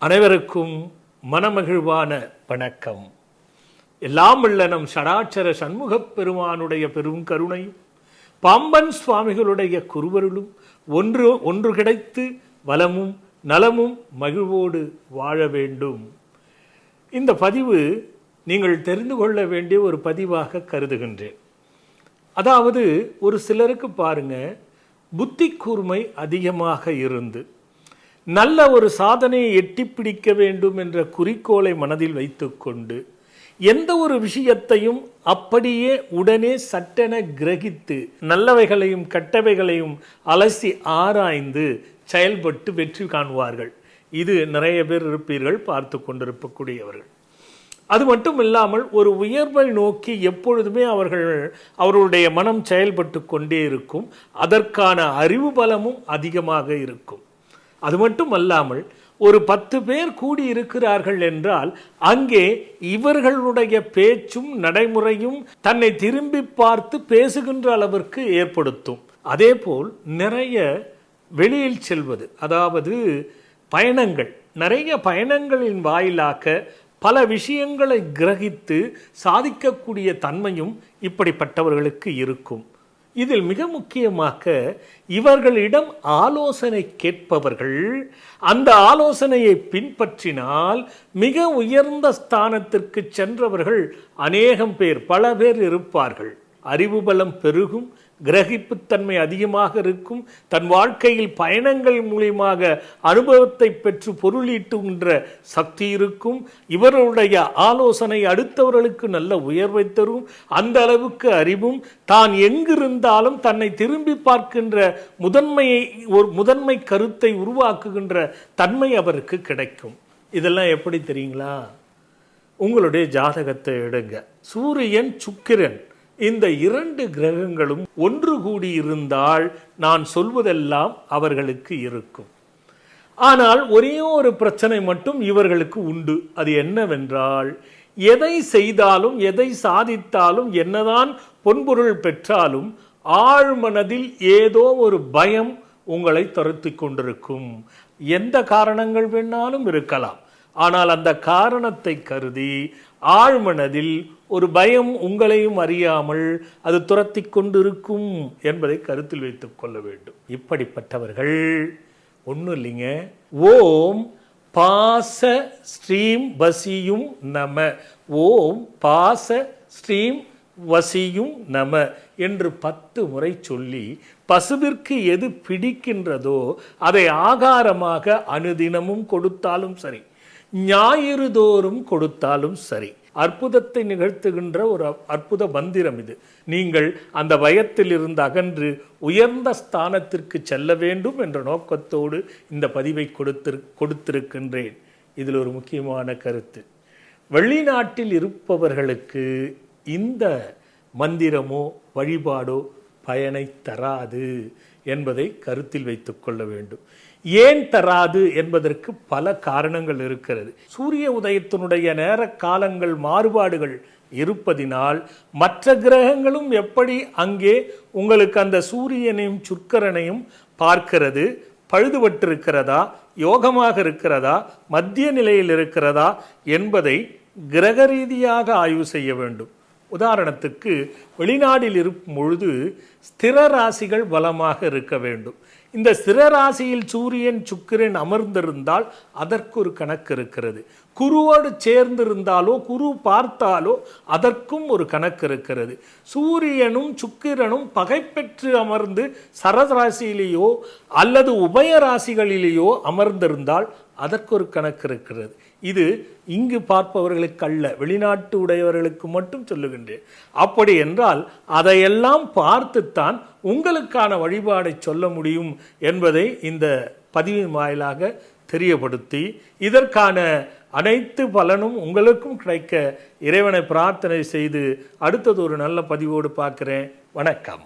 அனைவருக்கும் மனமகிழ்வான வணக்கம். எல்லாம் உள்ள நம் ஷடாட்சர சண்முகப் பெருமானுடைய பெரும் கருணையும் பாம்பன் சுவாமிகளுடைய குருவருளும் ஒன்று கிடைத்து வளமும் நலமும் மகிழ்வோடு வாழ வேண்டும். இந்த பதிவு நீங்கள் தெரிந்து கொள்ள வேண்டிய ஒரு பதிவாக கருதுகின்றேன். அதாவது ஒரு சிலருக்கு பாருங்க, புத்தி கூர்மை அதிகமாக இருந்து நல்ல ஒரு சாதனையை எட்டி பிடிக்க வேண்டும் என்ற குறிக்கோளை மனதில் வைத்துக்கொண்டு எந்த ஒரு விஷயத்தையும் அப்படியே உடனே சட்டென கிரகித்து நல்லவைகளையும் கெட்டவைகளையும் அலசி ஆராய்ந்து செயல்பட்டு வெற்றி காணுவார்கள். இது நிறைய பேர் இருப்பீர்கள், பார்த்து கொண்டிருக்கக்கூடியவர்கள். அது மட்டும் இல்லாமல் ஒரு உயர்வை நோக்கி எப்பொழுதுமே அவர்களுடைய மனம் செயல்பட்டு கொண்டே இருக்கும். அதற்கான அறிவு பலமும் அதிகமாக இருக்கும். அது மட்டும் அல்லாமல் ஒரு 10 பேர் கூடி இருக்கிறார்கள் என்றால் அங்கே இவர்களுடைய பேச்சும் நடைமுறையும் தன்னை திரும்பி பார்த்து பேசுகின்ற அளவிற்கு ஏற்படுத்தும். அதேபோல் நிறைய வெளியில் செல்வது, அதாவது பயணங்கள், நிறைய பயணங்களின் வாயிலாக பல விஷயங்களை கிரகித்து சாதிக்கக்கூடிய தன்மையும் இப்படிப்பட்டவர்களுக்கு இருக்கும். இதில் மிக முக்கியமாக இவர்களிடம் ஆலோசனை கேட்பவர்கள் அந்த ஆலோசனையை பின்பற்றினால் மிக உயர்ந்த ஸ்தானத்திற்கு சென்றவர்கள் அநேகம் பேர், பல பேர் இருப்பார்கள். அறிவு பலம் பெருகும், கிரகிப்புத்தன்மை அதிகமாக இருக்கும், தன் வாழ்க்கையில் பயணங்கள் மூலியமாக அனுபவத்தை பெற்று பொருளீட்டுகின்ற சக்தி இருக்கும். இவருடைய ஆலோசனை அடுத்தவர்களுக்கு நல்ல உயர்வை தரும். அந்த அளவுக்கு அறிவும், தான் எங்கிருந்தாலும் தன்னை திரும்பி பார்க்கின்ற முதன்மை கருத்தை உருவாக்குகின்ற தன்மை அவருக்கு கிடைக்கும். இதெல்லாம் எப்படி தெரியுங்களா? உங்களுடைய ஜாதகத்தை எடுங்க. சூரியன், சுக்கிரன், இந்த 2 கிரகங்களும் ஒன்று கூடி இருந்தால் நான் சொல்வதெல்லாம் அவர்களுக்கு இருக்கும். ஆனால் ஒரே ஒரு பிரச்சனை மட்டும் இவர்களுக்கு உண்டு. அது என்னவென்றால், எதை செய்தாலும் எதை சாதித்தாலும் என்னதான் பொன்பொருள் பெற்றாலும் ஆழ்மனதில் ஏதோ ஒரு பயம் உங்களை துரத்தி கொண்டிருக்கும். எந்த காரணங்கள் வேணாலும் இருக்கலாம். ஆனால் அந்த காரணத்தை கருதி ஆழ்மனதில் ஒரு பயம் உங்களையும் அறியாமல் அது துரத்தி கொண்டிருக்கும் என்பதை கருத்தில் வைத்துக் கொள்ள வேண்டும். இப்படிப்பட்டவர்கள் ஒன்றும் இல்லைங்க, ஓம் பாச ஸ்ரீம் வசியும் நம, ஓம் பாச ஸ்ரீம் வசியும் நம என்று 10 முறை சொல்லி பசுவிற்கு எது பிடிக்கின்றதோ அதை ஆகாரமாக அனுதினமும் கொடுத்தாலும் சரி, ஞாயிறு தோறும் கொடுத்தாலும் சரி, அற்புதத்தை நிகழ்த்துகின்ற ஒரு அற்புத மந்திரம் இது. நீங்கள் அந்த பயத்தில் இருந்து அகன்று உயர்ந்த ஸ்தானத்திற்கு செல்ல வேண்டும் என்ற நோக்கத்தோடு இந்த பதிவை கொடுத்திருக்கின்றேன். இதில் ஒரு முக்கியமான கருத்து, வெளிநாட்டில் இருப்பவர்களுக்கு இந்த மந்திரமோ வழிபாடோ பயனை தராது என்பதை கருத்தில் வைத்துக் கொள்ள வேண்டும். ஏன் தராது என்பதற்கு பல காரணங்கள் இருக்கிறது. சூரிய உதயத்தினுடைய நேர காலங்கள் மாறுபாடுகள் இருப்பதினால் மற்ற கிரகங்களும் எப்படி அங்கே உங்களுக்கு அந்த சூரியனையும் சுக்கிரனையும் பார்க்கிறது, பழுதுபட்டிருக்கிறதா, யோகமாக இருக்கிறதா, மத்திய நிலையில் இருக்கிறதா என்பதை கிரக ரீதியாக ஆய்வு செய்ய வேண்டும். உதாரணத்துக்கு, வெளிநாட்டில் இருக்கும் பொழுது ஸ்திர ராசிகள் பலமாக இருக்க வேண்டும். இந்த ஸ்திர ராசியில் சூரியன் சுக்கிரன் அமர்ந்திருந்தால் அதற்கு ஒரு கணக்கு இருக்கிறது. குருவோடு சேர்ந்திருந்தாலோ குரு பார்த்தாலோ அதற்கும் ஒரு கணக்கு இருக்கிறது. சூரியனும் சுக்கிரனும் பகை பெற்று அமர்ந்து சரராசியிலேயோ அல்லது உபய ராசிகளிலேயோ அமர்ந்திருந்தால் அதற்கு ஒரு கணக்கு இருக்கிறது. இது இங்கு பார்ப்பவர்களுக்கு அல்ல, வெளிநாட்டு உடையவர்களுக்கு மட்டும் சொல்லுகின்றேன். அப்படி என்றால் அதையெல்லாம் பார்த்துத்தான் உங்களுக்கான வழிபாடை சொல்ல முடியும் என்பதை இந்த பதிவின் வாயிலாக தெரியப்படுத்தி, இதற்கான அனைத்து பலனும் உங்களுக்கும் கிடைக்க இறைவனை பிரார்த்தனை செய்து அடுத்தது ஒரு நல்ல பதிவோடு பார்க்கிறேன். வணக்கம்.